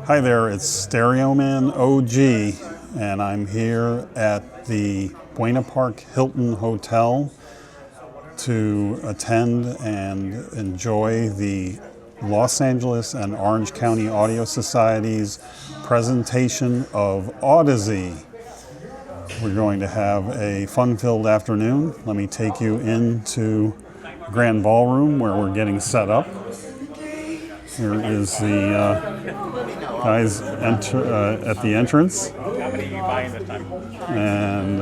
Hi there, it's Stereo Man OG, and I'm here at the Buena Park Hilton Hotel to attend and enjoy the Los Angeles and Orange County Audio Society's presentation of Audeze. We're going to have a fun-filled afternoon. Let me take you into the Grand Ballroom where we're getting set up. Here is the guys at the entrance. And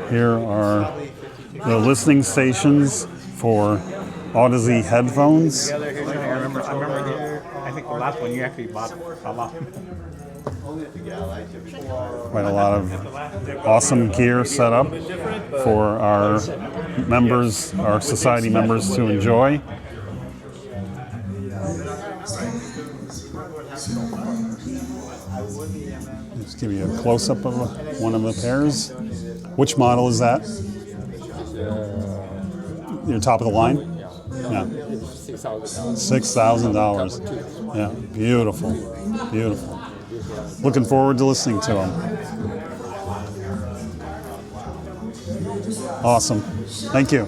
here are the listening stations for Audeze Headphones. I remember I think the last one you actually bought a lot. Quite a lot of awesome gear set up for our members, our society members to enjoy. Just give you a close-up of one of the pairs. Which model is that? Your top of the line? Yeah. $6,000. Yeah, beautiful, beautiful. Looking forward to listening to them. Awesome. Thank you.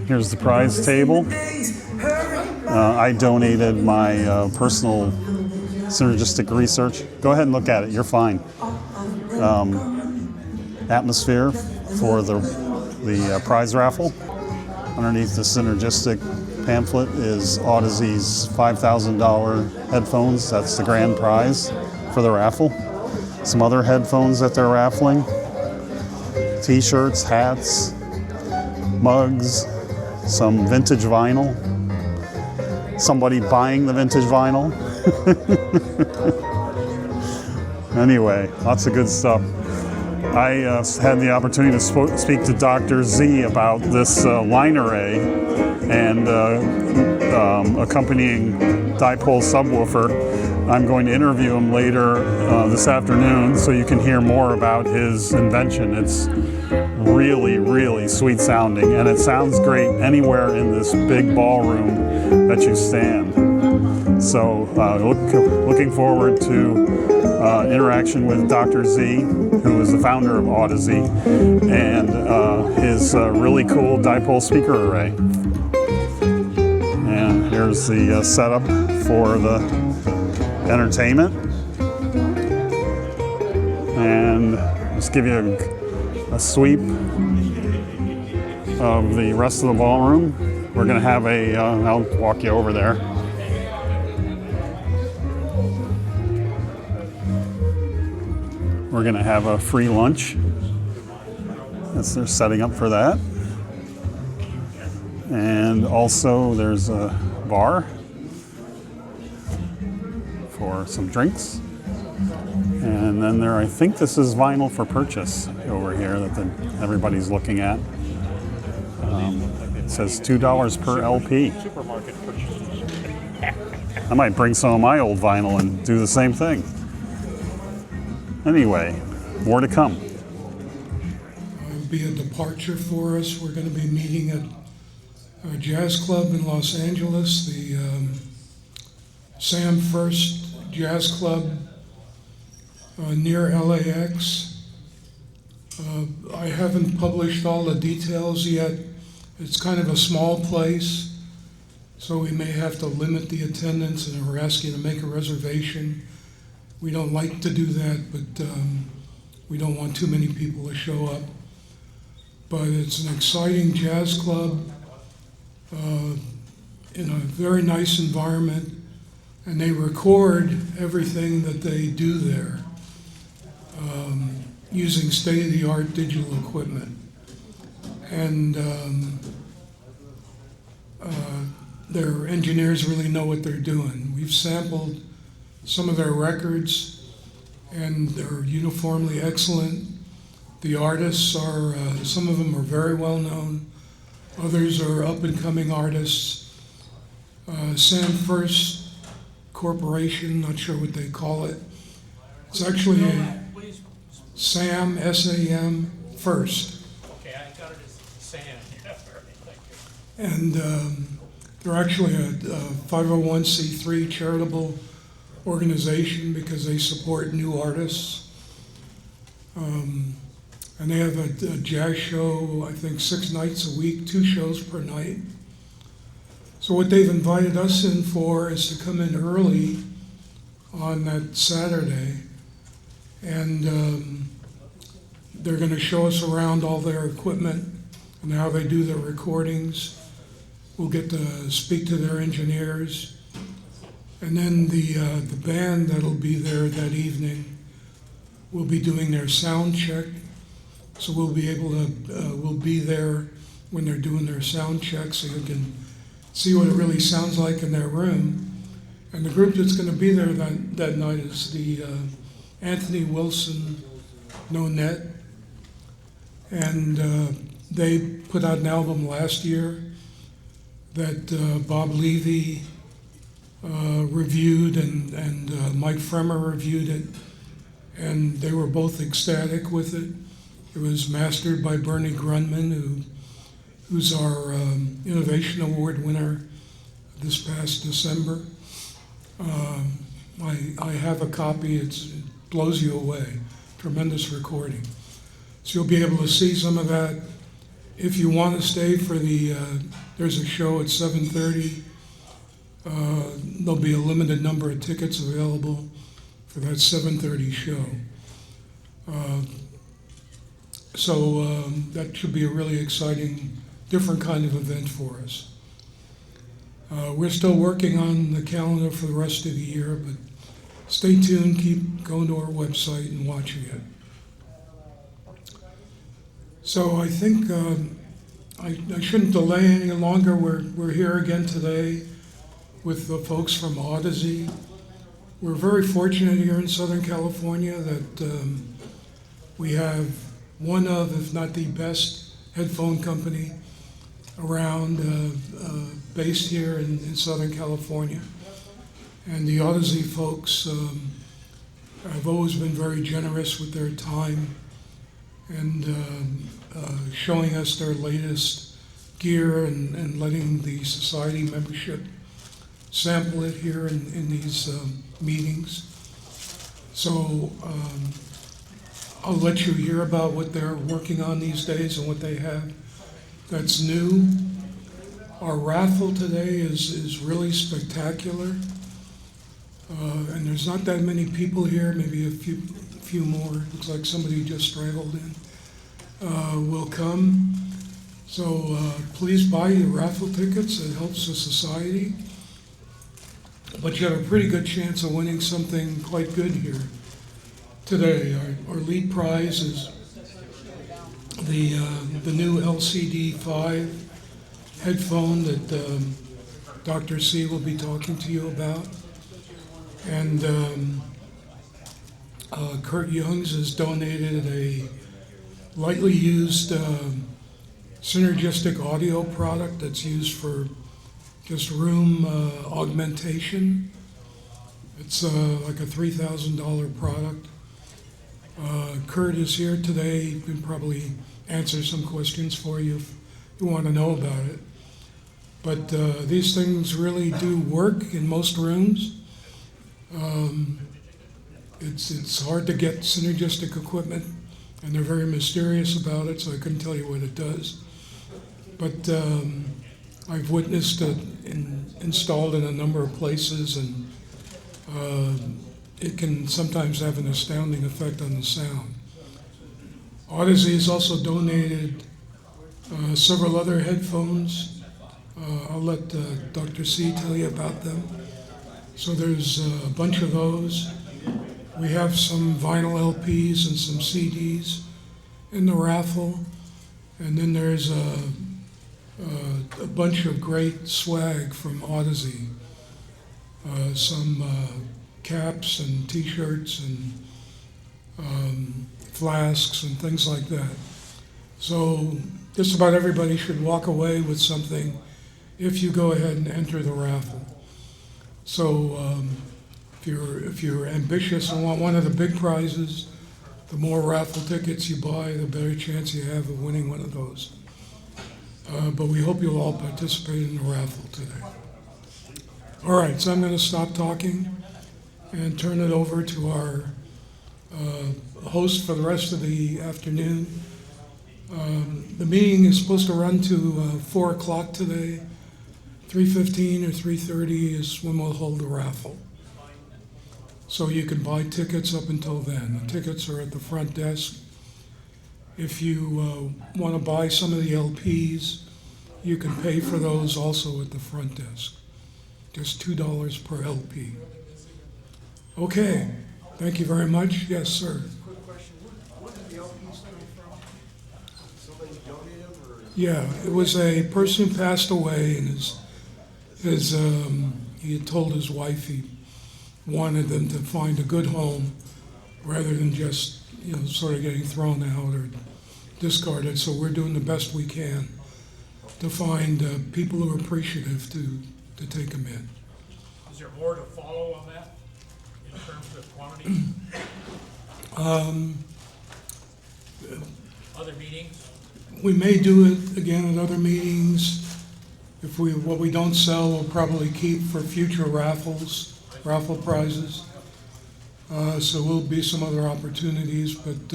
Here's the prize table. I donated my personal synergistic research. Go ahead and look at it. You're fine. Atmosphere for the prize raffle. Underneath the synergistic pamphlet is Audeze's $5,000 headphones. That's the grand prize for the raffle. Some other headphones that they're raffling. T-shirts, hats, mugs, some vintage vinyl. Somebody buying the vintage vinyl. Anyway, lots of good stuff. I had the opportunity to speak to Dr. Z about this line array and accompanying dipole subwoofer. I'm going to interview him later this afternoon so you can hear more about his invention. It's really, really sweet sounding, and it sounds great anywhere in this big ballroom that you stand. So looking forward to interaction with Dr. Z, who is the founder of Audeze, and his really cool dipole speaker array. And here's the setup for the entertainment. And just give you a sweep of the rest of the ballroom. We're going to have I'll walk you over there. We're going to have a free lunch. They're setting up for that. And also there's a bar for some drinks. And then I think this is vinyl for purchase over here that everybody's looking at. It says $2 per LP. Supermarket purchase. I might bring some of my old vinyl and do the same thing. Anyway, more to come. It'll be a departure for us. We're going to be meeting at a jazz club in Los Angeles, the Sam First Jazz Club near LAX. I haven't published all the details yet. It's kind of a small place, so we may have to limit the attendance, and we're asking to make a reservation. We don't like to do that, but we don't want too many people to show up. But it's an exciting jazz club in a very nice environment, and they record everything that they do there using state-of-the-art digital equipment. And their engineers really know what they're doing. We've sampled some of their records, and they're uniformly excellent. The artists are, some of them are very well known. Others are up-and-coming artists. Sam First Corporation, not sure what they call it. It's actually a Sam, S-A-M, First. Okay, I got it as Sam. And They're actually a 501c3 charitable organization because they support new artists. And they have a jazz show, I think 6 nights a week, 2 shows per night. So what they've invited us in for is to come in early on that Saturday, and they're going to show us around all their equipment and how they do their recordings. We'll get to speak to their engineers. And then the band that'll be there that evening will be doing their sound check. So we'll be able to, we'll be there when they're doing their sound check so you can see what it really sounds like in their room. And the group that's going to be there that night is the Anthony Wilson No Net. And they put out an album last year that Bob Levy reviewed and Mike Fremer reviewed it. And they were both ecstatic with it. It was mastered by Bernie Grunman, who's our Innovation Award winner this past December. I have a copy. It blows you away. Tremendous recording. So you'll be able to see some of that. If you want to stay for there's a show at 7:30. There'll be a limited number of tickets available for that 7:30 show. So that should be a really exciting, different kind of event for us. We're still working on the calendar for the rest of the year, but stay tuned, keep going to our website and watching it. So I think I shouldn't delay any longer. We're here again today with the folks from Audeze. We're very fortunate here in Southern California that we have one of, if not the best, headphone company around, based here in Southern California. And the Audeze folks have always been very generous with their time and showing us their latest gear and letting the society membership sample it here in these meetings. So I'll let you hear about what they're working on these days and what they have that's new. Our raffle today is really spectacular. And there's not that many people here, maybe a few more. Looks like somebody just straggled in. Will come. So please buy your raffle tickets. It helps the society. But you have a pretty good chance of winning something quite good here today. Our lead prize is the new LCD 5 headphone that Dr. C will be talking to you about. And Kurt Youngs has donated a lightly used synergistic audio product that's used for just room augmentation. It's like a $3,000 product. Kurt is here today. He can probably answer some questions for you if you want to know about it. But these things really do work in most rooms. It's hard to get synergistic equipment, and they're very mysterious about it, so I couldn't tell you what it does. But I've witnessed it installed in a number of places, and it can sometimes have an astounding effect on the sound. Audeze has also donated several other headphones. I'll let Dr. C tell you about them. So there's a bunch of those. We have some vinyl LPs and some CDs in the raffle. And then there's a bunch of great swag from Audeze. Some caps and t-shirts and flasks and things like that. So just about everybody should walk away with something if you go ahead and enter the raffle. So if you're ambitious and want one of the big prizes, the more raffle tickets you buy, the better chance you have of winning one of those. but we hope you'll all participate in the raffle today. All right, so I'm going to stop talking and turn it over to our host for the rest of the afternoon. The meeting is supposed to run to 4 o'clock today. 3:15 or 3:30 is when we'll hold the raffle. So you can buy tickets up until then. The tickets are at the front desk. If you want to buy some of the LPs, you can pay for those also at the front desk. Just $2 per LP. Okay, thank you very much. Yes, sir. Quick question, what did the LPs come from? Somebody donated them, or? Yeah, it was a person who passed away, and he had told his wife he wanted them to find a good home rather than just, sort of getting thrown out or discarded. So we're doing the best we can to find people who are appreciative to take them in. Is there more to follow on that in terms of quantity? Other meetings? We may do it again at other meetings. What we don't sell, we'll probably keep for future raffle prizes. So will be some other opportunities, but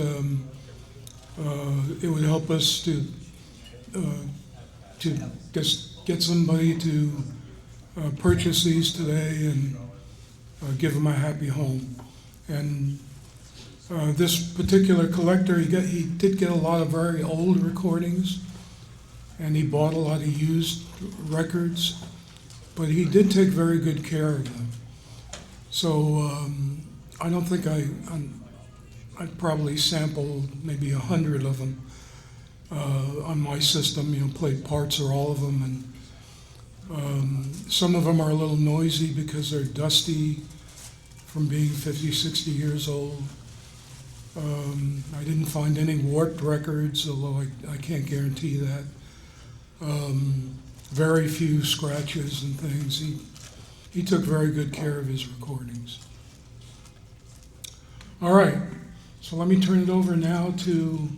it would help us to just get somebody to purchase these today and give them a happy home. And this particular collector, he did get a lot of very old recordings, and he bought a lot of used records, but he did take very good care of them. So I don't think I'd probably sampled maybe 100 of them on my system, played parts or all of them, and some of them are a little noisy because they're dusty from being 50, 60 years old. I didn't find any warped records, although I can't guarantee that. Very few scratches and things. He took very good care of his recordings. All right, so let me turn it over now to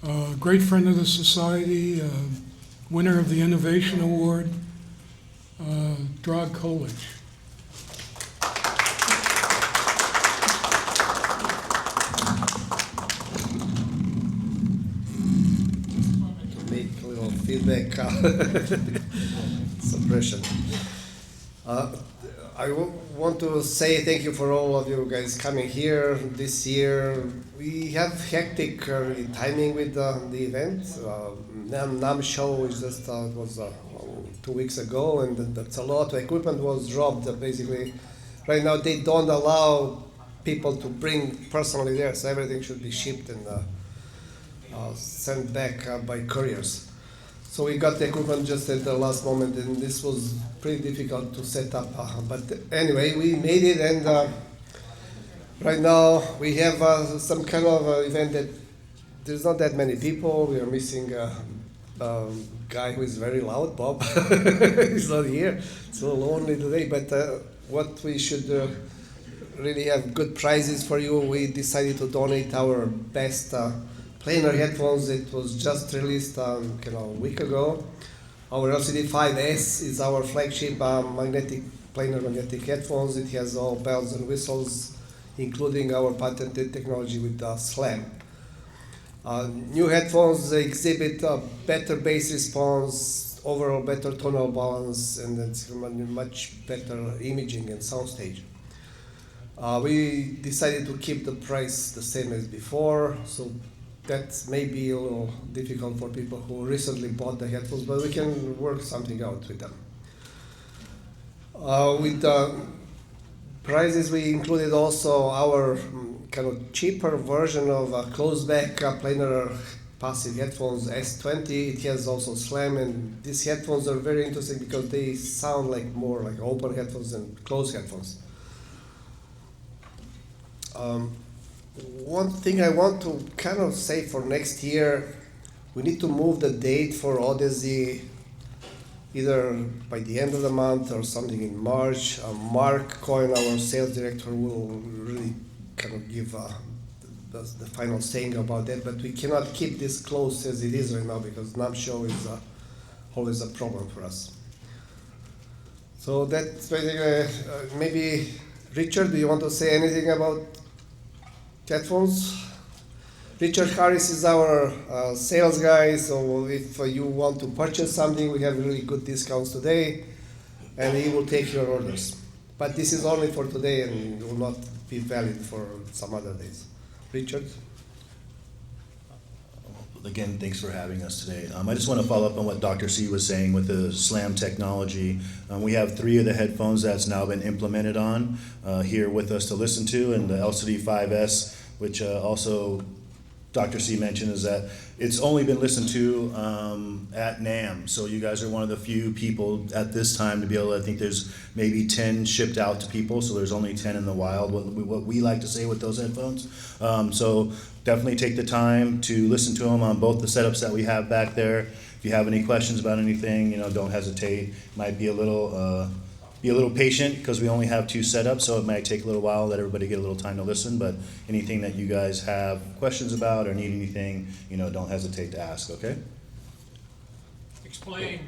a great friend of the society, winner of the Innovation Award, Colich. Make a little feedback suppression. I want to say thank you for all of you guys coming here this year. We have hectic timing with the event. NAM show is just was 2 weeks ago, and that's a lot. The equipment was dropped basically. Right now they don't allow people to bring personally there, so everything should be shipped and sent back by couriers. So we got the equipment just at the last moment, and this was pretty difficult to set up. But anyway, we made it, and right now we have some kind of event that there's not that many people. We are missing a guy who is very loud, Bob. He's not here. It's a little lonely today, but what we should really have good prizes for you. We decided to donate our best planar headphones. It was just released a week ago. Our LCD5S is our flagship planar magnetic headphones. It has all bells and whistles, including our patented technology with SLAM. New headphones exhibit better bass response, overall better tonal balance, and it's much better imaging and soundstage. We decided to keep the price the same as before, so that may be a little difficult for people who recently bought the headphones, but we can work something out with them. With the prices, we included also our kind of cheaper version of a closed-back planar passive headphones, S20. It has also SLAM, and these headphones are very interesting because they sound like more like open headphones than closed headphones. One thing I want to kind of say for next year, we need to move the date for Audeze either by the end of the month or something in March. Mark Cohen, our sales director, will really kind of give the final saying about that, but we cannot keep this close as it is right now because NAM show is always a problem for us. So that's basically, maybe Richard, do you want to say anything about headphones? Richard Harris is our sales guy, so if you want to purchase something, we have really good discounts today, and he will take your orders. But this is only for today and will not be valid for some other days. Richard? Again, thanks for having us today. I just want to follow up on what Dr. C was saying with the SLAM technology. We have 3 of the headphones that's now been implemented on here with us to listen to, and the LCD5S, which also Dr. C mentioned, is that it's only been listened to at NAMM. So you guys are one of the few people at this time to be able to, I think there's maybe 10 shipped out to people, so there's only 10 in the wild, what we like to say with those headphones. So definitely take the time to listen to them on both the setups that we have back there. If you have any questions about anything, don't hesitate. Might be a little patient because we only have 2 setups, so it might take a little while, let everybody get a little time to listen, but anything that you guys have questions about or need anything, don't hesitate to ask, okay? Explain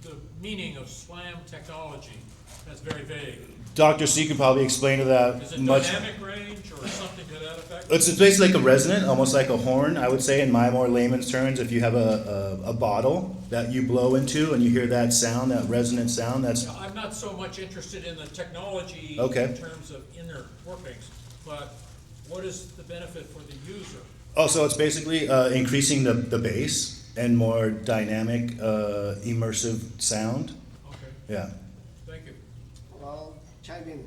the meaning of SLAM technology. That's very vague. Dr. C can probably explain to that Is it much. dynamic range or something to that effect? It's basically like a resonant, almost like a horn, I would say, in my more layman's terms. If you have a bottle that you blow into and you hear that sound, that resonant sound, that's... Now, I'm not so much interested in the technology Okay. in terms of inner workings, but what is the benefit for the user? Oh, so it's basically increasing the bass and more dynamic, immersive sound. Okay, Yeah. thank you. Well, chime in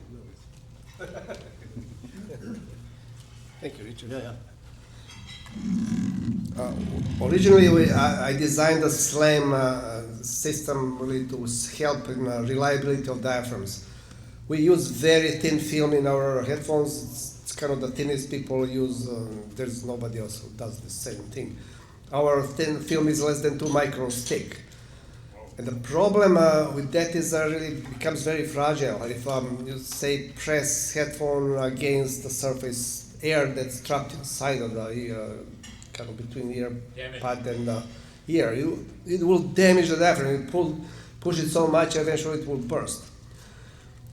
a little bit. Thank you, Richard. Yeah. Originally, I designed the SLAM system really to help in reliability of diaphragms. We use very thin film in our headphones. It's kind of the thinnest people use. There's nobody else who does the same thing. Our thin film is less than 2 microns thick. And the problem with that is really becomes very fragile. If you say press headphone against the surface air that's trapped inside of the ear, kind of between ear pad and the ear, it will damage the diaphragm. You push it so much, eventually it will burst.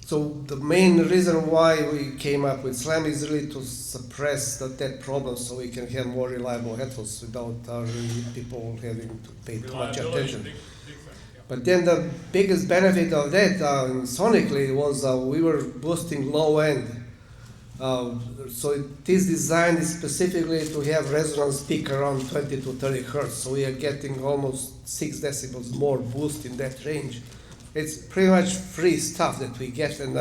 So the main reason why we came up with SLAM is really to suppress that problem, so we can have more reliable headphones without really people having to pay too much Reliability, attention. big thing, yeah. But then the biggest benefit of that sonically was we were boosting low end. So it is designed specifically to have resonance peak around 20 to 30 hertz. So we are getting almost 6 decibels more boost in that range. It's pretty much free stuff that we get. And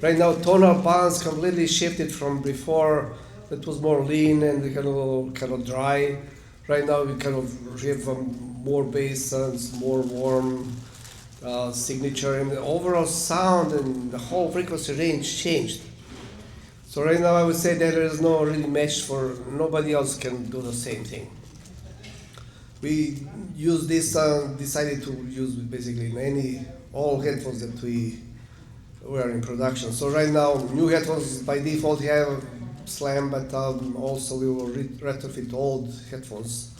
right now tonal balance completely shifted from before that was more lean and kind of dry. Right now we kind of have more bass sounds, more warm signature, and the overall sound and the whole frequency range changed. So right now I would say that there is no really match for, nobody else can do the same thing. We use this, decided to use basically in all headphones that we were in production. So right now new headphones by default have SLAM, but also we will retrofit old headphones.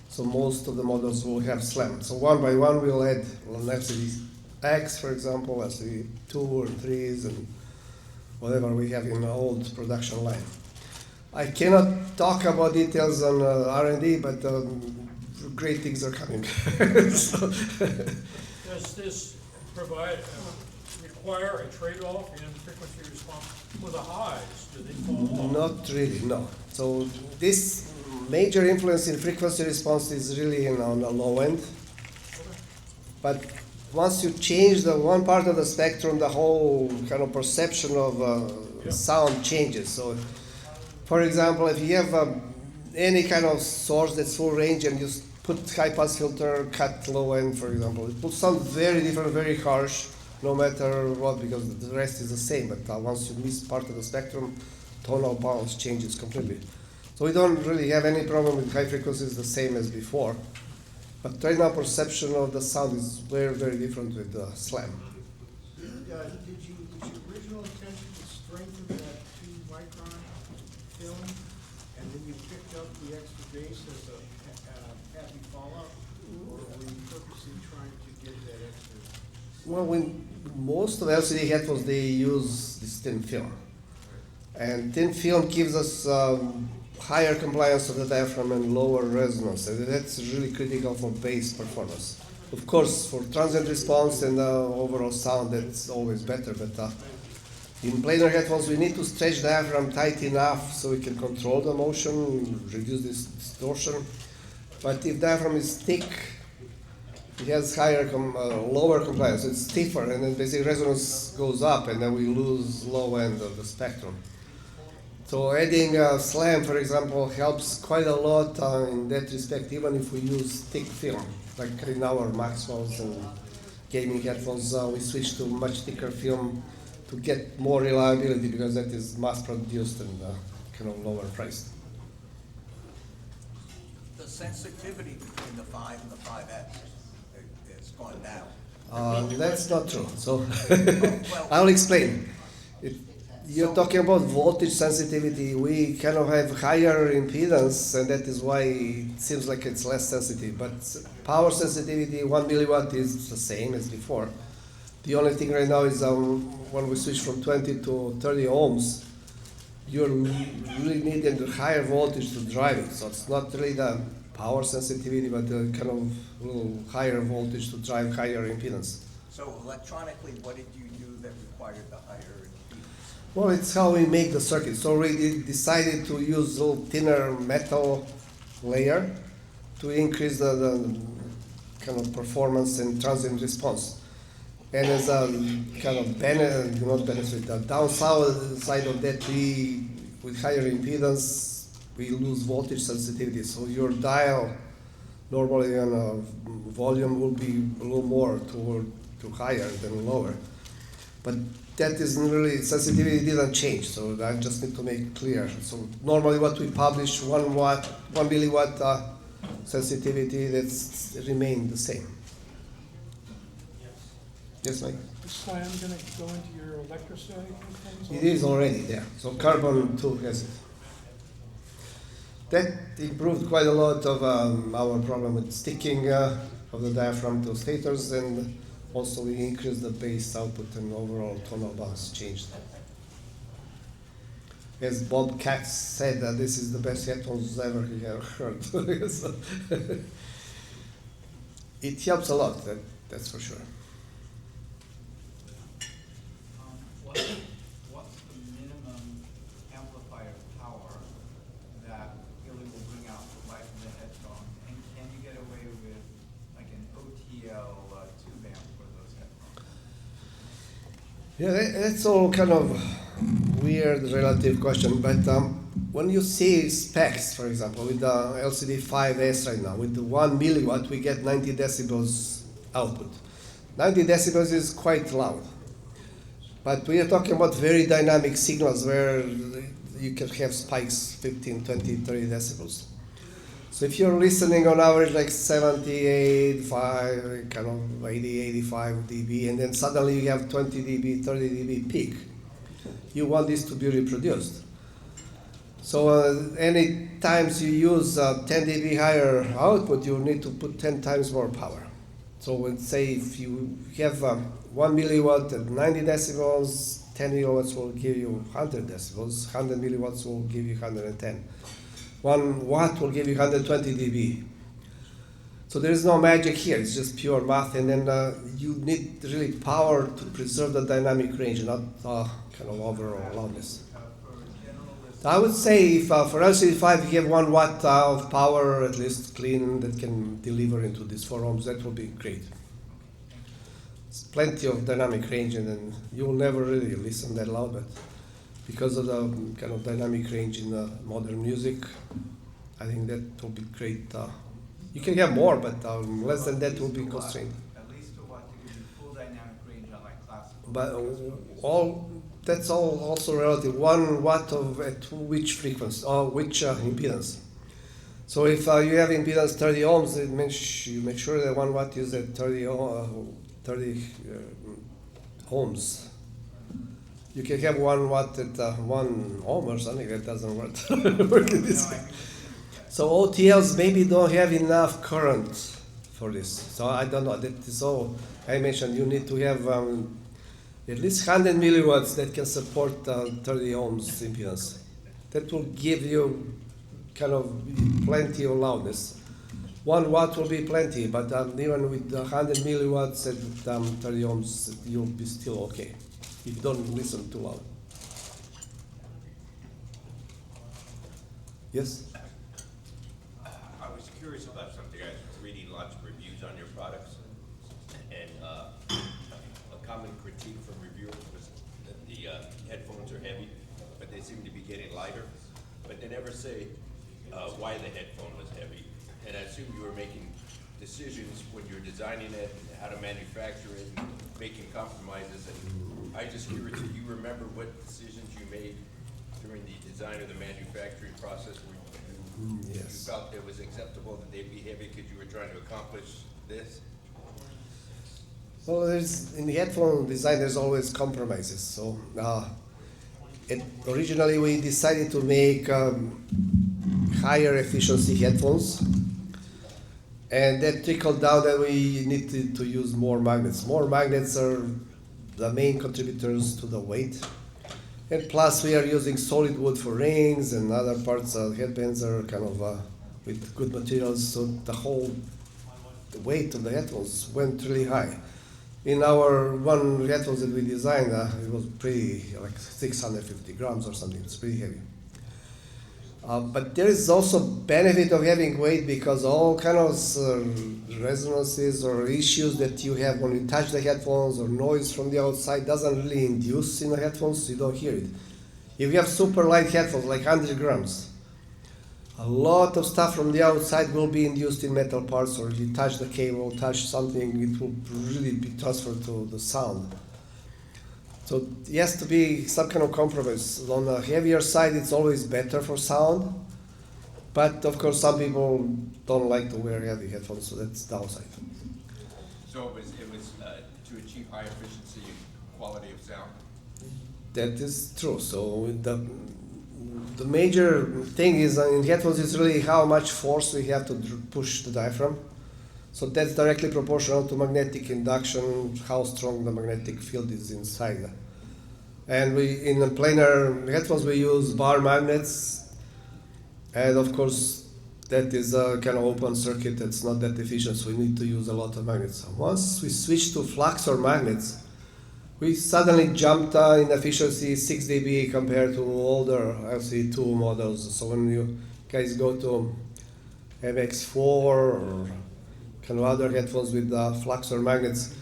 So most of the models will have SLAM. So one by one we'll add an LCD X, for example, LCD 2 or 3s, and whatever we have in the old production line. I cannot talk about details on R&D, but great things are coming. So Does this require a trade-off in frequency response for the highs? Do they fall off? not really, no. So this major influence in frequency response is really on the low end. But once you change the one part of the spectrum, the whole kind of perception of sound changes. So, for example, if you have any kind of source that's full range and you put high pass filter, cut low end, for example, it will sound very different, very harsh, no matter what, because the rest is the same. But once you miss part of the spectrum, tonal balance changes completely. So we don't really have any problem with high frequencies the same as before. But right now, perception of the sound is very, very different with the SLAM. Was your original intention to strengthen that 2-micron film, and then you picked up the extra bass as a happy fallout? Or were you purposely trying to get that extra? Well, when most of the LCD headphones, they use this thin film. And thin film gives us higher compliance of the diaphragm and lower resonance. And that's really critical for bass performance. Of course, for transient response and overall sound, that's always better. But in planar headphones, we need to stretch the diaphragm tight enough so we can control the motion, reduce this distortion. But if diaphragm is thick, it has lower compliance. It's stiffer, and then basically resonance goes up, and then we lose low end of the spectrum. So adding slam, for example, helps quite a lot in that respect, even if we use thick film. Like in our Maxwells and gaming headphones, we switch to much thicker film to get more reliability because that is mass-produced and kind of lower priced. The sensitivity between the 5 and the 5X has gone down. That's not true. So I'll explain. You're talking about voltage sensitivity. We kind of have higher impedance, and that is why it seems like it's less sensitive. But power sensitivity, 1 milliwatt, is the same as before. The only thing right now is when we switch from 20 to 30 ohms, you're really needing the higher voltage to drive it. So it's not really the power sensitivity, but the kind of little higher voltage to drive higher impedance. So electronically, what did you do that required the higher impedance? Well, it's how we make the circuit. So we decided to use a little thinner metal layer to increase the kind of performance and transient response. And as a kind of benefit, the downside of that, with higher impedance, we lose voltage sensitivity. So your dial normally on a volume will be a little more to higher than lower. But that isn't really, sensitivity didn't change, so I just need to make it clear. So normally what we publish, 1 milliwatt sensitivity, that's remained the same. Yes, Mike? Is slam going to go into your electrostatic things? It is already there. So carbon 2 has it. That improved quite a lot of our problem with sticking of the diaphragm to stators, and also we increased the bass output and overall tonal bounce changed. As Bob Katz said, this is the best headphones ever he ever heard. So it helps a lot, that's for sure. What's the minimum amplifier power that Hilly will bring out for life in the headphone? And can you get away with like an OTL tube amp for those headphones? Yeah, that's all kind of weird relative question, but when you see specs, for example, with the LCD 5S right now, with the 1 milliwatt, we get 90 decibels output. 90 decibels is quite loud. But we are talking about very dynamic signals where you can have spikes 15, 20, 30 decibels. So if you're listening on average like 78, 5, kind of 80, 85 dB, and then suddenly you have 20 dB, 30 dB peak, you want this to be reproduced. So any times you use 10 dB higher output, you need to put 10 times more power. So let's say if you have 1 milliwatt at 90 decibels, 10 milliwatts will give you 100 decibels, 100 milliwatts will give you 110. 1 watt will give you 120 dB. So there is no magic here, it's just pure math, and then you need really power to preserve the dynamic range, not kind of overall loudness. I would say if for LCD5 you have 1 watt of power, at least clean, that can deliver into these 4 ohms, that would be great. It's plenty of dynamic range, and then you'll never really listen that loud, but because of the kind of dynamic range in modern music, I think that will be great. You can have more, but less than that will be constrained. At least a watt to give you full dynamic range on like classical. But that's all also relative. 1 watt of at which frequency or which impedance. So if you have impedance 30 ohms, it means you make sure that 1 watt is at 30 ohms. You can have 1 watt at 1 ohm or something. That doesn't work in this way. So OTLs maybe don't have enough current for this. So I don't know. That is all I mentioned. You need to have at least 100 milliwatts that can support 30 ohms impedance. That will give you kind of plenty of loudness. 1 watt will be plenty, but even with 100 milliwatts at 30 ohms, you'll be still okay if you don't listen too loud. Yes? I was curious about something. I was reading lots of reviews on your products, and a common critique from reviewers was that the headphones are heavy, but they seem to be getting lighter. But they never say why the headphone was heavy. And I assume you were making decisions when you're designing it, and how to manufacture it, and making compromises. And I just curious, do you remember what decisions you made during the design or the manufacturing process where you Yes. felt it was acceptable that they'd be heavy because you were trying to accomplish this? Well, in the headphone design, there's always compromises. So originally we decided to make higher efficiency headphones, and that trickled down that we needed to use more magnets. More magnets are the main contributors to the weight. And plus we are using solid wood for rings, and other parts of headbands are kind of with good materials, so the weight of the headphones went really high. In our one headphones that we designed, it was pretty, like 650 grams or something. It's pretty heavy. But there is also benefit of having weight, because all kind of resonances or issues that you have when you touch the headphones, or noise from the outside, doesn't really induce in the headphones, so you don't hear it. If you have super light headphones, like 100 grams, a lot of stuff from the outside will be induced in metal parts, or if you touch the cable, touch something, it will really be transferred to the sound. So it has to be some kind of compromise. On the heavier side, it's always better for sound, but of course some people don't like to wear heavy headphones, so that's the downside. So it was to achieve high efficiency and quality of sound? That is true. So the major thing is in headphones is really how much force we have to push the diaphragm. So that's directly proportional to magnetic induction, how strong the magnetic field is inside. And in the planar headphones, we use bar magnets. And of course, that is a kind of open circuit that's not that efficient, so we need to use a lot of magnets. Once we switch to fluxor magnets, we suddenly jumped in efficiency 6 dB compared to older LC2 models. So when you guys go to MX4 or kind of other headphones with fluxor magnets,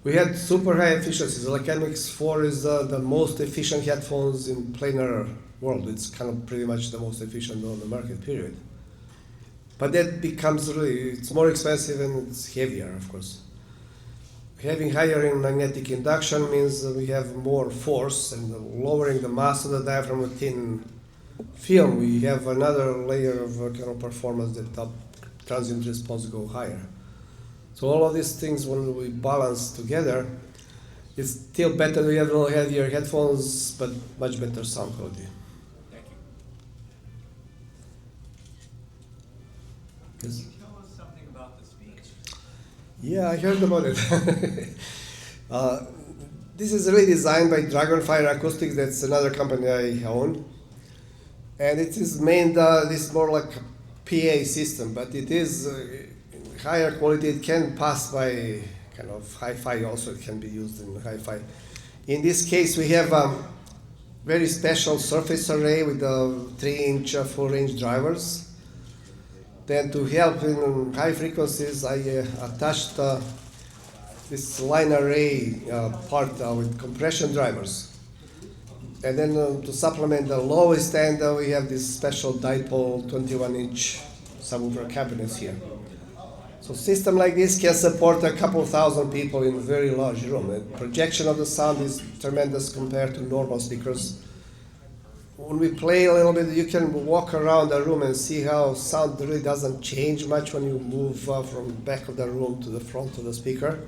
we had super high efficiencies. Like MX4 is the most efficient headphones in planar world. It's kind of pretty much the most efficient on the market, period. But that becomes really, it's more expensive and it's heavier, of course. Having higher in magnetic induction means that we have more force, and lowering the mass of the diaphragm within film, we have another layer of kind of performance that transient response go higher. So all of these things, when we balance together, it's still better to have a little heavier headphones, but much better sound quality. Thank you. Yes? Can you tell us something about the speakers? Yeah, I heard about it. This is really designed by Dragonfire Acoustics. That's another company I own. And it is made, this is more like a PA system, but it is higher quality. It can pass by kind of hi-fi also. It can be used in hi-fi. In this case, we have very special surface array with 3-inch full-range drivers. Then to help in high frequencies, I attached this line array part with compression drivers. And then to supplement the lowest end, we have this special dipole 21-inch subwoofer cabinets here. So system like this can support a couple thousand people in a very large room. And projection of the sound is tremendous compared to normal speakers. When we play a little bit, you can walk around the room and see how sound really doesn't change much when you move from the back of the room to the front of the speaker.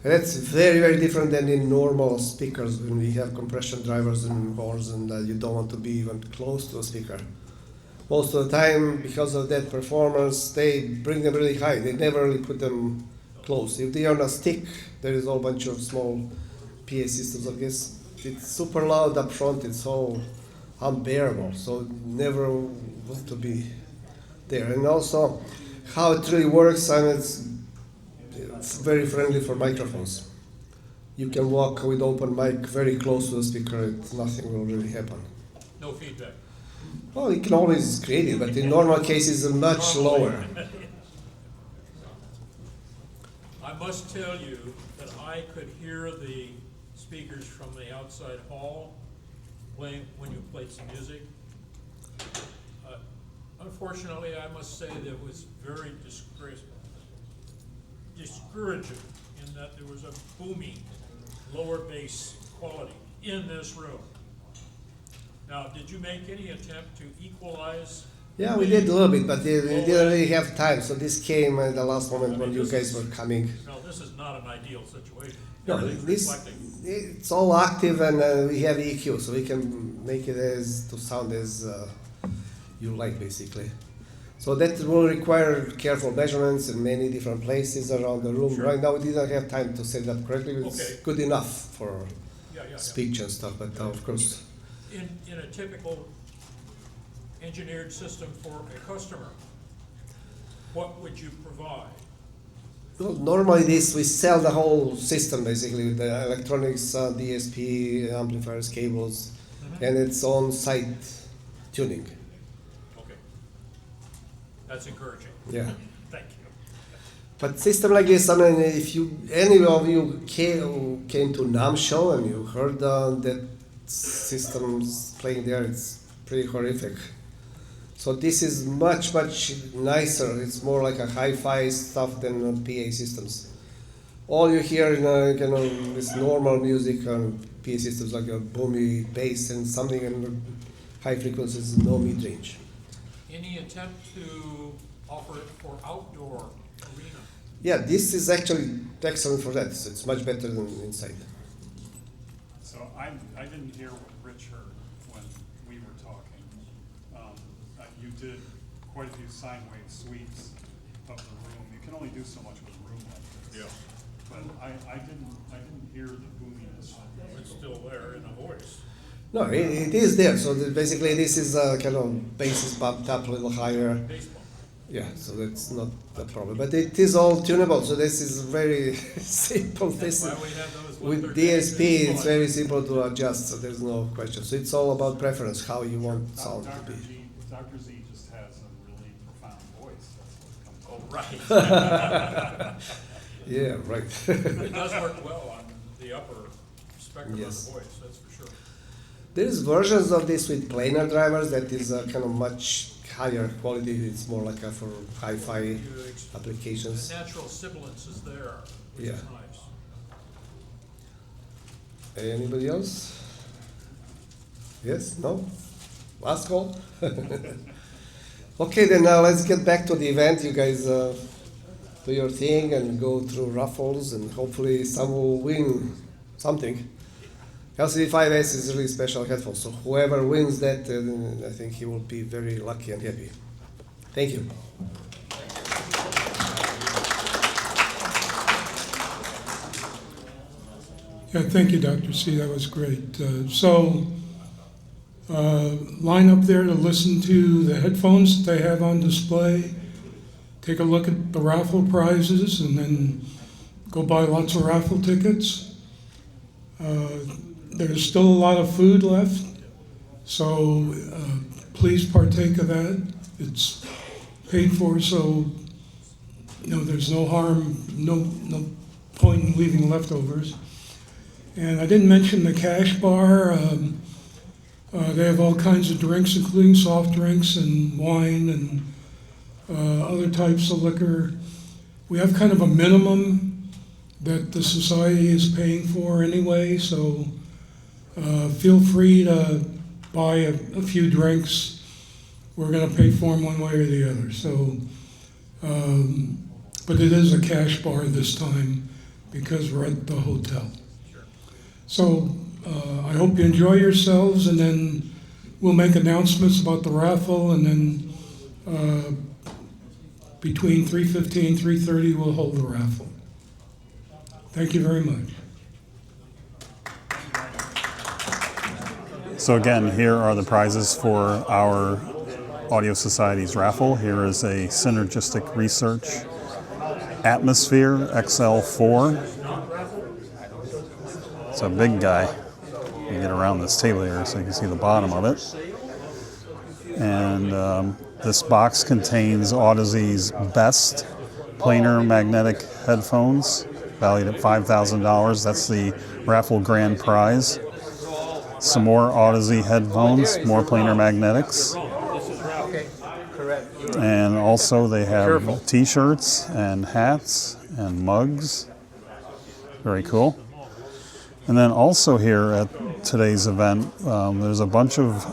And that's very, very different than in normal speakers when we have compression drivers and horns and you don't want to be even close to a speaker. most of the time, because of that performance, they bring them really high. They never really put them close. If they are on a stick, there is a whole bunch of small PA systems, I guess. It's super loud up front, it's all unbearable, so never want to be there. And also, how it really works, I mean, it's very friendly for microphones. You can walk with open mic very close to the speaker, nothing will really happen. No feedback. Well, you can always create it, but in normal cases, it's much lower. I must tell you that I could hear the speakers from the outside hall playing when you played some music. Unfortunately, I must say that it was very discouraging in that there was a booming lower bass quality in this room. Now, did you make any attempt to equalize? Yeah, we did a little bit, but we didn't really have time, so this came at the last moment when you guys were coming. No, this is not an ideal situation. No, Everything's this, reflecting. it's all active and we have EQ, so we can make it to sound as you like, basically. So that will require careful measurements in many different places around the room. Sure. Right now, we didn't have time to set it up correctly. It's Okay. good enough for Yeah. speech and stuff, but of course. In a typical engineered system for a customer, what would you provide? Well, normally we sell the whole system basically with the electronics, DSP, amplifiers, cables, and its on-site tuning. Okay. That's encouraging. Yeah. Thank you. But system like this, I mean, if any of you came to NAMM show and you heard that systems playing there, it's pretty horrific. So this is much nicer. It's more like a hi-fi stuff than PA systems. All you hear in this normal music on PA systems like a boomy bass and something in high frequencies, no mid-range. Any attempt to offer it for outdoor arena? Yeah, this is actually excellent for that. So it's much better than inside. So I didn't hear what Rich heard when we were talking. You did quite a few sine wave sweeps of the room. You can only do so much with a room like this. Yeah. But I didn't hear the boominess. It's still there in a voice. No, it is there. So basically, this is kind of bass is bumped up a little higher. Baseball. Yeah, so that's not the problem. But it is all tunable. So this is very simple. That's why we have those With 130 DSP, it's on. very simple to adjust. So there's no question. So it's all about preference, how you want sound to be. Dr. Z just has a really profound voice. That's what comes Oh, right. Yeah, right. It does work well on the upper spectrum Yes. of the voice, that's for sure. There's versions of this with planar drivers that is kind of much higher quality. It's more like for hi-fi You applications. The natural sibilance is there, which Yeah. is nice. Anybody else? Yes? No? Last call? Okay, then let's get back to the event. You guys do your thing and go through raffles, and hopefully some will win something. LCD5S is really special headphones, so whoever wins that, I think he will be very lucky and happy. Thank you. Yeah, thank you, Dr. C. That was great. Line up there to listen to the headphones that they have on display. Take a look at the raffle prizes, and then go buy lots of raffle tickets. There's still a lot of food left, so please partake of that. It's paid for, so there's no harm, no point in leaving leftovers. And I didn't mention the cash bar. They have all kinds of drinks, including soft drinks and wine and other types of liquor. We have kind of a minimum that the society is paying for anyway, so feel free to buy a few drinks. We're going to pay for them one way or the other. So, but it is a cash bar this time because we're at the hotel. So I hope you enjoy yourselves, and then we'll make announcements about the raffle, and then between 3:15, 3:30, we'll hold the raffle. Thank you very much. So again, here are the prizes for our Audio Society's raffle. Here is a Synergistic Research Atmosphere XL4. It's a big guy. You get around this table here so you can see the bottom of it. And this box contains Audeze's best planar magnetic headphones, valued at $5,000. That's the raffle grand prize. Some more Audeze headphones, more planar magnetics. And also they have t-shirts and hats and mugs. Very cool. And then also here at today's event, there's a bunch of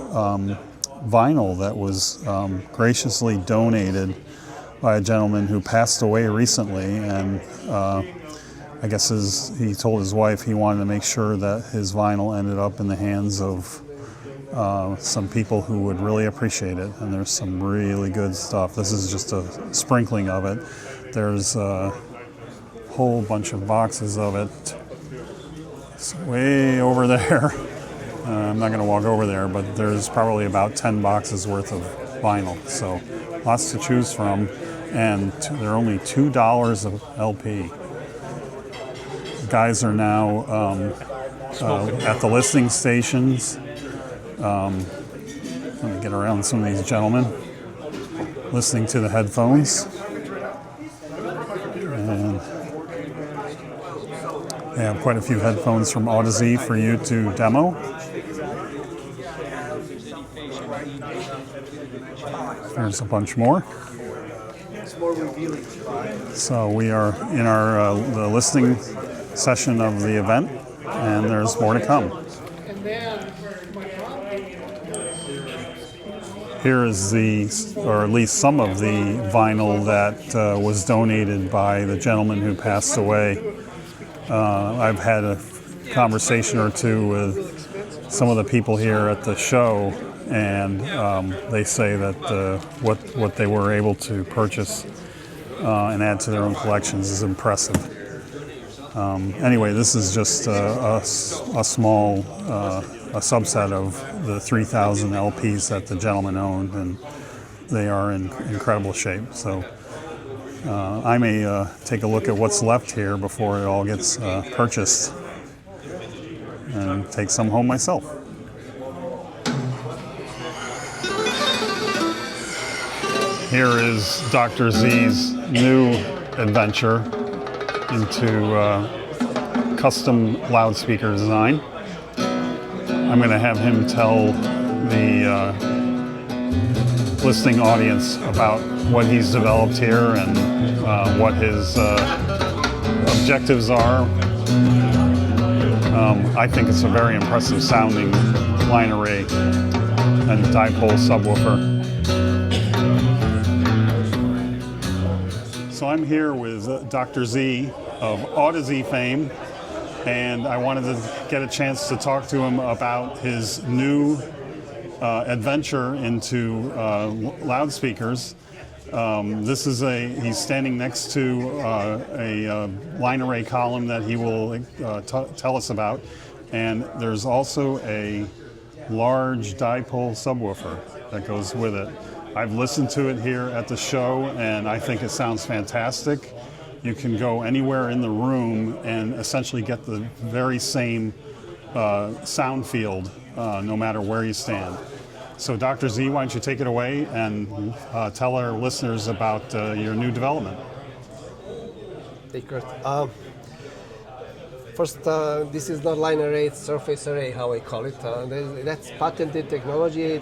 vinyl that was graciously donated by a gentleman who passed away recently, and I guess he told his wife he wanted to make sure that his vinyl ended up in the hands of some people who would really appreciate it, and there's some really good stuff. This is just a sprinkling of it. There's a whole bunch of boxes of it. It's way over there. I'm not going to walk over there, but there's probably about 10 boxes worth of vinyl, so lots to choose from, and they're only $2 an LP. The guys are now at the listening stations. Let me get around some of these gentlemen listening to the headphones. And they have quite a few headphones from Audeze for you to demo. There's a bunch more. So we are in our the listening session of the event, and there's more to come. Here is or at least some of the vinyl that was donated by the gentleman who passed away. I've had a conversation or two with some of the people here at the show, and they say that what they were able to purchase and add to their own collections is impressive. Anyway, this is just a small a subset of the 3,000 LPs that the gentleman owned, and they are in incredible shape. So I may take a look at what's left here before it all gets purchased and take some home myself. Here is Dr. Z's new adventure into custom loudspeaker design. I'm going to have him tell the listening audience about what he's developed here and what his objectives are. I think it's a very impressive sounding line array and dipole subwoofer. So I'm here with Dr. Z of Audeze fame, and I wanted to get a chance to talk to him about his new adventure into loudspeakers. He's standing next to a line array column that he will tell us about, and there's also a large dipole subwoofer that goes with it. I've listened to it here at the show, and I think it sounds fantastic. You can go anywhere in the room and essentially get the very same sound field no matter where you stand. So Dr. Z, why don't you take it away and tell our listeners about your new development. Take care. First, this is not line array, it's surface array, how I call it. That's patented technology.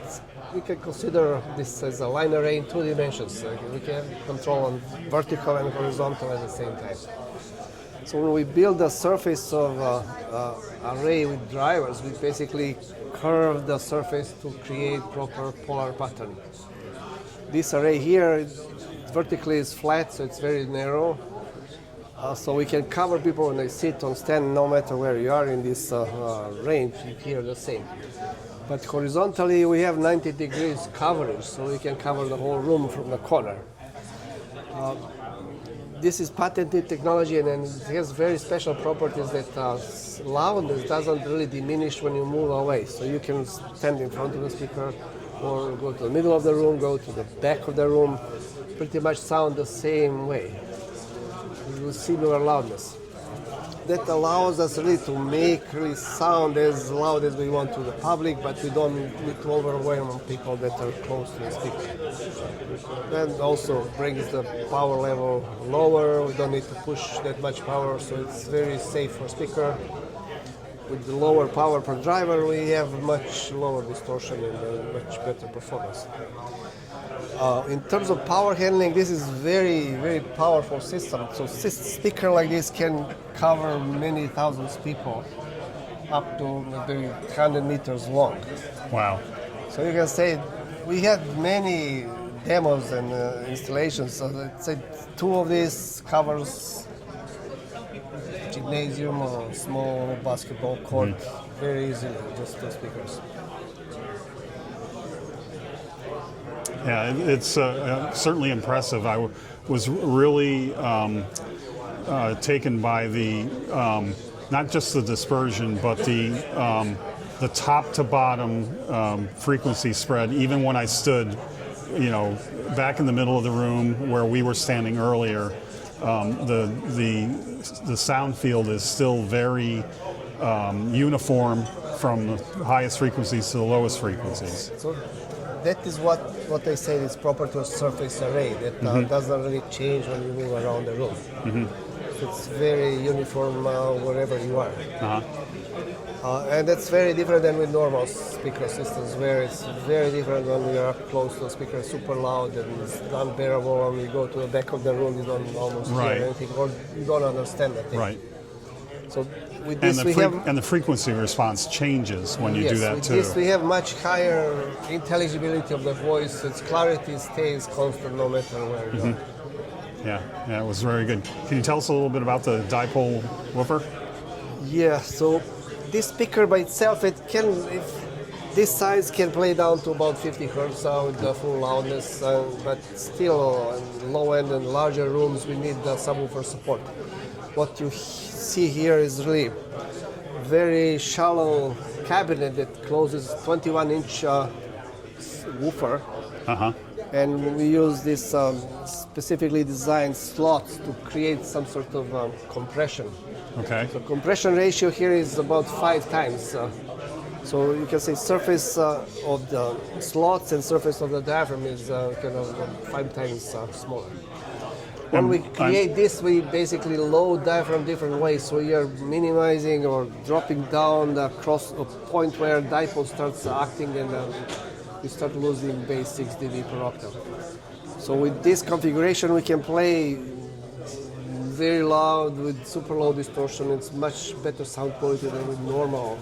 We can consider this as a line array in 2 dimensions. We can control on vertical and horizontal at the same time. So when we build a surface of array with drivers, we basically curve the surface to create proper polar pattern. This array here vertically is flat, so it's very narrow. So we can cover people when they sit or stand, no matter where you are in this range. You hear the same. But horizontally, we have 90 degrees coverage, so we can cover the whole room from the corner. This is patented technology, and it has very special properties that loudness doesn't really diminish when you move away. So you can stand in front of the speaker, or go to the middle of the room, go to the back of the room, pretty much sound the same way, with similar loudness. That allows us really to make really sound as loud as we want to the public, but we don't need to overwhelm people that are close to the speaker. That also brings the power level lower. We don't need to push that much power, so it's very safe for speaker. With the lower power per driver, we have much lower distortion and much better performance. In terms of power handling, this is very, very powerful system. So speaker like this can cover many thousands people, up to maybe 100 meters long. Wow. So you can say we had many demos and installations. So let's say 2 of these covers gymnasium or small basketball court very easily, just 2 speakers. Yeah, it's certainly impressive. I was really taken by the not just the dispersion, but the top to bottom frequency spread. Even when I stood, back in the middle of the room where we were standing earlier, the sound field is still very uniform from the highest frequencies to the lowest frequencies. So that is what they say is property of surface array, that doesn't really change when you move around the room. It's very uniform wherever you are. And that's very different than with normal speaker systems, where it's very different when we are close to a speaker, super loud and it's unbearable. When we go to the back of the room, you don't almost hear anything, or you don't understand anything. Right. So with this, and the frequency response changes when you do that too. With this, we have much higher intelligibility of the voice. Its clarity stays constant no matter where you are. Yeah, it was very good. Can you tell us a little bit about the dipole woofer? Yeah, so this speaker by itself, this size can play down to about 50 hertz with the full loudness, but still in low end and larger rooms we need the subwoofer support. What you see here is really very shallow cabinet that closes 21-inch woofer. And we use this specifically designed slots to create some sort of compression. Okay. The compression ratio here is about 5 times. So you can say surface of the slots and surface of the diaphragm is kind of 5 times smaller. When we create this, we basically load diaphragm different ways. So we are minimizing or dropping down across a point where dipole starts acting, and we start losing bass 6 dB per octave. So with this configuration, we can play very loud with super low distortion. It's much better sound quality than with normal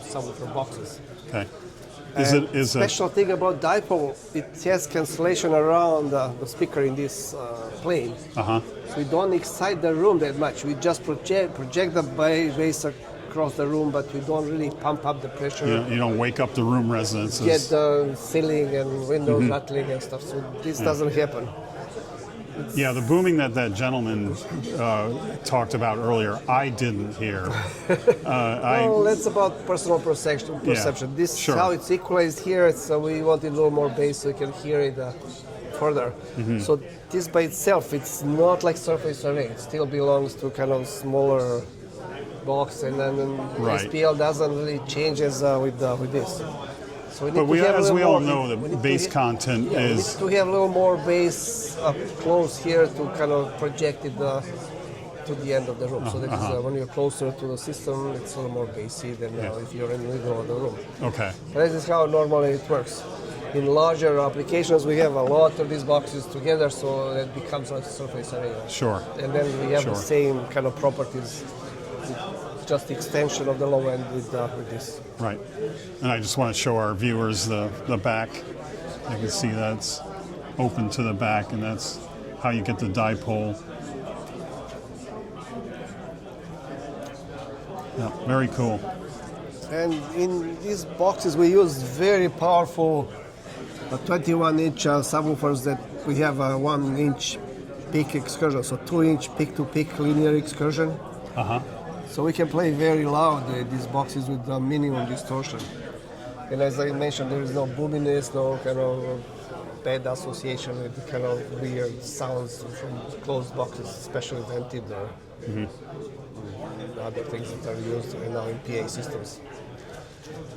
subwoofer boxes. Okay. Special thing about dipole, it has cancellation around the speaker in this plane. So we don't excite the room that much. We just project the bass across the room, but we don't really pump up the pressure. You don't wake up the room resonances. Get the ceiling and windows rattling and stuff. So this doesn't happen. Yeah, the booming that gentleman talked about earlier, I didn't hear. Well, that's about personal perception. This is how it's equalized here. We wanted a little more bass so you can hear it further. So this by itself, it's not like surface array. It still belongs to kind of smaller box, and then SPL doesn't really change as with this. So as we all know, the bass content is... We need to have a little more bass up close here to kind of project it to the end of the room. So that is, when you're closer to the system, it's a little more bassy than if you're in the middle of the room. Okay. So this is how normally it works. In larger applications, we have a lot of these boxes together, so it becomes like a surface array. Sure. And then we have the same kind of properties, just extension of the low end with this. Right. And I just want to show our viewers the back. You can see that's open to the back, and that's how you get the dipole. Yeah, very cool. And in these boxes we use very powerful 21-inch subwoofers that we have a 1-inch peak excursion, so 2-inch peak-to-peak linear excursion. So we can play very loud these boxes with minimum distortion. And as I mentioned, there is no boominess, no kind of bad association with kind of weird sounds from closed boxes, especially vented or other things that are used now in PA systems.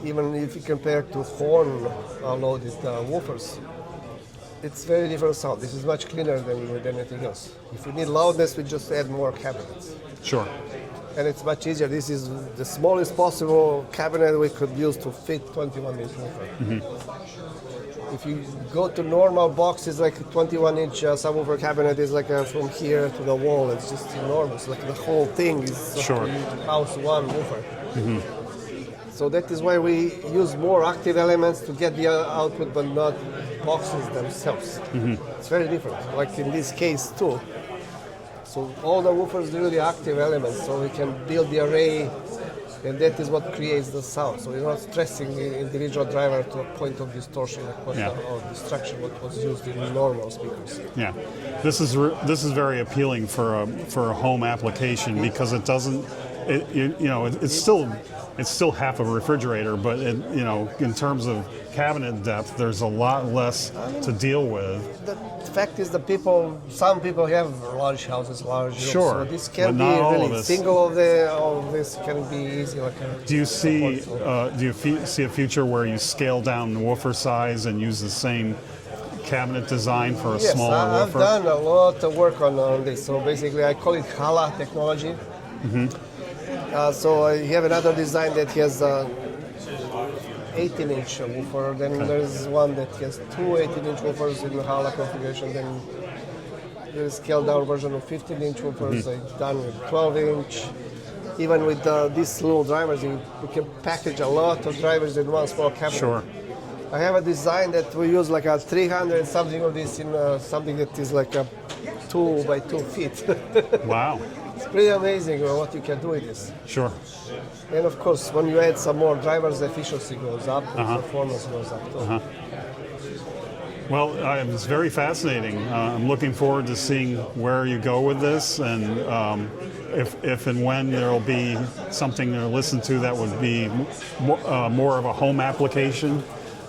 Even if you compare to horn-loaded woofers, it's very different sound. This is much cleaner than with anything else. If we need loudness, we just add more cabinets. Sure. And it's much easier. This is the smallest possible cabinet we could use to fit 21-inch woofer. If you go to normal boxes, like a 21-inch subwoofer cabinet is like from here to the wall. It's just enormous. Like the whole thing is Sure. house one woofer. So that is why we use more active elements to get the output, but not boxes themselves. It's very different. Like in this case too. So all the woofers really active elements, so we can build the array, and that is what creates the sound. So you're not stressing the individual driver to a point of distortion or distraction, what was used in normal speakers. Yeah, this is very appealing for a home application because it doesn't, it's still half a refrigerator, but in terms of cabinet depth, there's a lot less to deal with. The fact is that some people have large houses, large rooms, Sure, so this can but be not all really of us. single of this can be easy. Do you see see a future where you scale down the woofer size and use the same cabinet design for a Yes, smaller I've woofer? done a lot of work on this. So basically, I call it HALA technology. So I have another design that has 18-inch woofer. Then there's one that has two 18-inch woofers in the HALA configuration. Then there's a scaled-down version of 15-inch woofers. I've done with 12-inch. Even with these little drivers, we can package a lot of drivers in one small cabinet. Sure. I have a design that we use like a 300 something of this in something that is like a 2 by 2 feet. Wow. It's pretty amazing what you can do with this. Sure. And of course, when you add some more drivers, efficiency goes up, performance goes up too. Well, it's very fascinating. I'm looking forward to seeing where you go with this, and if and when there will be something to listen to that would be more of a home application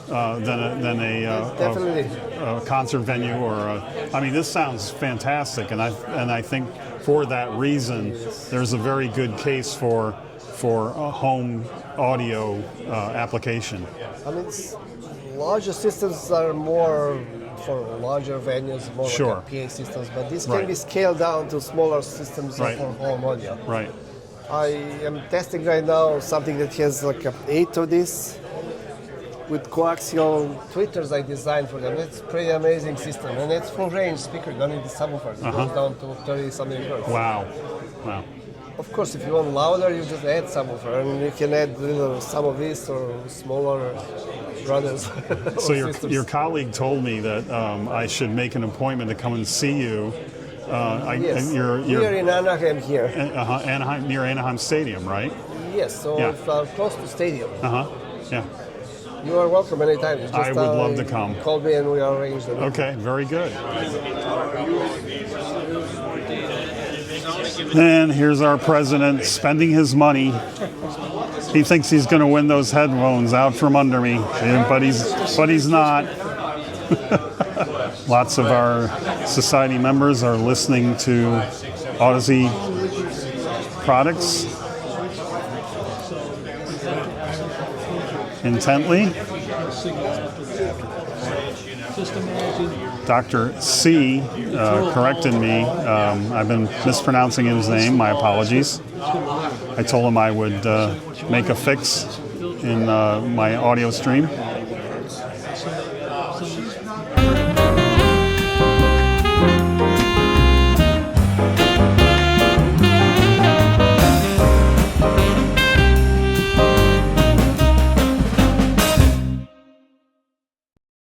than a concert venue I mean, this sounds fantastic, and I think for that reason, there's a very good case for a home audio application. I mean, larger systems are more for larger venues, more Sure. like PA systems, but this Right. can be scaled down to smaller systems Right. for home audio. Right. I am testing right now something that has like 8 of this with coaxial tweeters I designed for them. It's a pretty amazing system, and it's full range speaker, you don't need the subwoofers. It goes down to 30 something hertz. Wow. Wow. Of course, if you want louder, you just add subwoofer, and you can add some of this or smaller brothers. So your colleague told me that I should make an appointment to come and see you. Yes, You're we are in Anaheim here. Anaheim, near Anaheim Stadium, right? Yes, so Yeah. close to stadium. Yeah. You are welcome anytime. It's just, I would love to come. Call me and we arrange them. Okay, very good. And here's our president spending his money. He thinks he's going to win those headphones out from under me, but he's not. Lots of our society members are listening to Audeze products intently. Dr. C corrected me. I've been mispronouncing his name. My apologies. I told him I would make a fix in my audio stream.